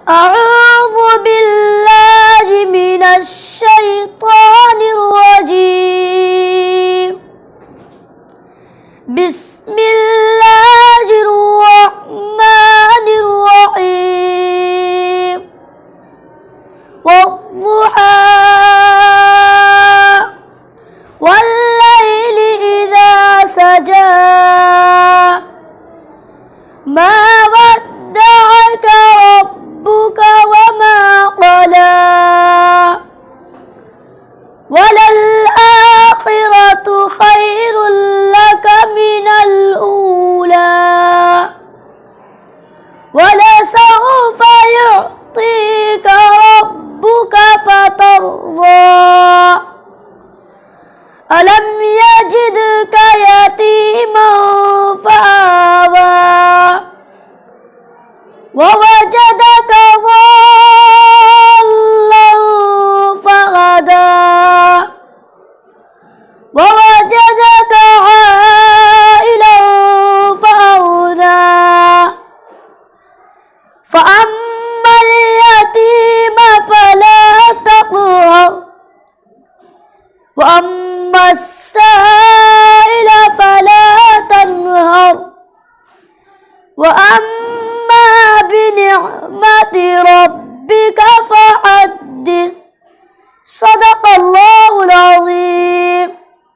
أعوذ بالله من الشيطان الرجيم. بسم الله الرحمن الرحيم. والضحى والليل إذا سجى ما ودعك ربك وما قلى وللآخرة خير لك من الأولى ولسوف يعطيك ربك فترضى ألم يجدك يتيما فآوى ووجدك ضالا فهدى ووجدك عائلا فأغنى فأما اليتيم فلا تقهر وأما السائل فلا تنهر وأما بنعمة ربك